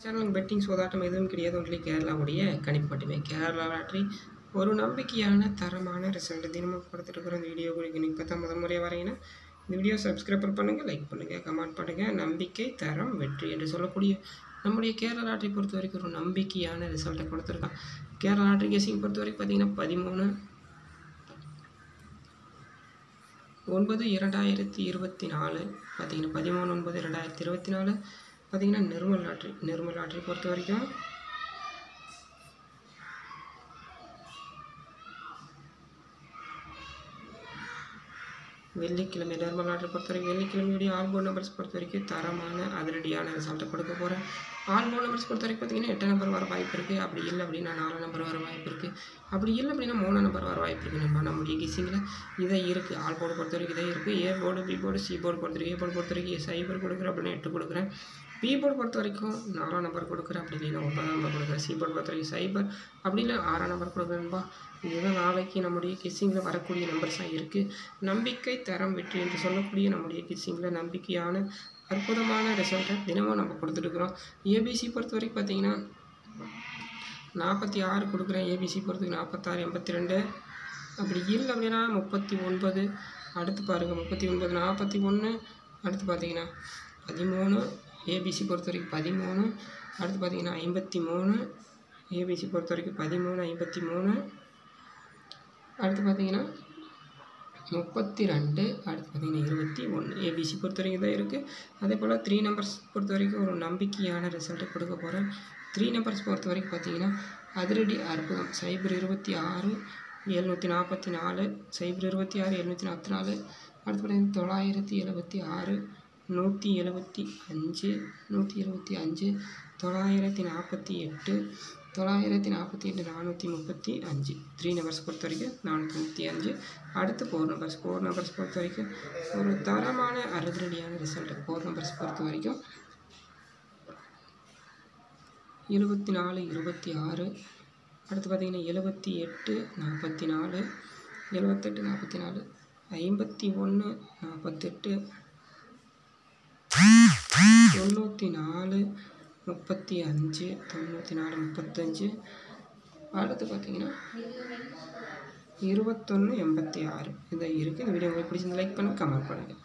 சேனலுக்கு பெட்டிங் சூதாட்டம் எதுவும் கிடையாது. ஒன்லி கேரளாவுடைய கணிப்பு மட்டுமே. கேரளா லாட்ரி ஒரு நம்பிக்கையான தரமான ரிசல்ட் தினமும் கொடுத்துருக்குற இந்த வீடியோ குறித்து இப்போ தான் முதல் முறையாக வரீங்கன்னா இந்த வீடியோ சப்ஸ்கிரைப் பண்ணுங்கள், லைக் பண்ணுங்கள், கமெண்ட் பண்ணுங்கள். நம்பிக்கை தரம் வெற்றி என்று சொல்லக்கூடிய நம்முடைய கேரளா லாட்ரி பொறுத்த வரைக்கும் ஒரு நம்பிக்கையான ரிசல்ட்டை கொடுத்துருக்கான். கேரளா லாட்ரி கேசிங் பொறுத்த வரைக்கும் பார்த்தீங்கன்னா 13/9/2024 பார்த்தீங்கன்னா 13/9/2024 பார்த்தீங்கன்னா நிர்மல் லாட்ரி பொறுத்த வரைக்கும் வெள்ளிக்கிழமை நிர்மல் லாட்ரி பொறுத்த வரைக்கும் வெள்ளிக்கிழமையுடைய ஆல்போர்ட் நம்பர்ஸ் பொறுத்த வரைக்கும் தரமான அதிரடியான ரிசல்ட்டை கொடுக்க போகிறேன். ஆல்போர்ட் நம்பர்ஸ் பொறுத்த வரைக்கும் பார்த்தீங்கன்னா 8 நம்பர் வர வாய்ப்பு இருக்குது. அப்படி இல்லை அப்படின்னா 4 நம்பர் வர வாய்ப்பு இருக்குது. அப்படி இல்லை அப்படின்னா 3 நம்பர் வர வாய்ப்பு இருக்குது. நம்முடைய கிசிங்கில் இதை இருக்குது. ஆல்போர்டு பொறுத்த வரைக்கும் இதே இருக்குது. A board, B board, C board பொறுத்த வரைக்கும் ஏ போர்டு பொறுத்த வரைக்கும் சைபர் கொடுக்குறேன் அப்படின்னா 8 கொடுக்குறேன். பி போர்டு பொறுத்த வரைக்கும் 4 நம்பர் கொடுக்குறேன். அப்படி இல்லைன்னா 9 நம்பர் கொடுக்குறேன். சி போர்டு பொறுத்த வரைக்கும் சைபர் அப்படி இல்லை 6 நம்பர் கொடுக்குறேன்பா. இதுதான் நாளைக்கு நம்முடைய கிசிங்கில் வரக்கூடிய நம்பர்ஸாக இருக்குது. நம்பிக்கை தரம் வெற்றி என்று சொல்லக்கூடிய நம்முடைய கிசிங்கில் நம்பிக்கையான அற்புதமான ரிசல்ட்டை தினமும் நம்ம கொடுத்துட்டுருக்குறோம். ஏபிசி பொறுத்த வரைக்கும் பார்த்தீங்கன்னா 46 கொடுக்குறேன். ஏபிசி பொறுத்தவரைக்கும் 46, 82 அப்படி இல்லை அப்படின்னா 39. அடுத்து பாருங்கள் 39, 41 அடுத்து பார்த்தீங்கன்னா 13. ஏபிசி பொறுத்த வரைக்கும் 13. அடுத்து பார்த்தீங்கன்னா 53. ஏபிசி பொறுத்த வரைக்கும் 13, 53 அடுத்து பார்த்தீங்கன்னா 32. அடுத்து பார்த்தீங்கன்னா 21. ஏபிசி பொறுத்த வரைக்கும் தான் இருக்குது. அதே போல் 3 நம்பர்ஸ் பொறுத்த வரைக்கும் ஒரு நம்பிக்கையான ரிசல்ட்டை கொடுக்க போகிறேன். 3 நம்பர்ஸ் பொறுத்த வரைக்கும் பார்த்தீங்கன்னா அதிரடி அற்புதம். சைபர் 26, 744, சைபர் 26, 744 அடுத்து பார்த்தீங்கன்னா 976, 175, 948, 948, 435. 3 நம்பர்ஸ் பொறுத்த வரைக்கும் 435. அடுத்து 4 நம்பர்ஸ் பொறுத்த வரைக்கும் ஒரு தரமான அதிரடியான ரிசல்ட். 4 நம்பர்ஸ் பொறுத்த வரைக்கும் 24, 26 அடுத்து பார்த்தீங்கன்னா 78, 44, 78, 44, 51, 48, 94, 35, 94, 35 அடுத்து பார்த்தீங்கன்னா 21, 86 இதை இருக்குது. இந்த வீடியோ உங்களுக்கு பிடிச்சிருந்தா லைக் பண்ணுங்கள், கமெண்ட் பண்ணுங்கள்.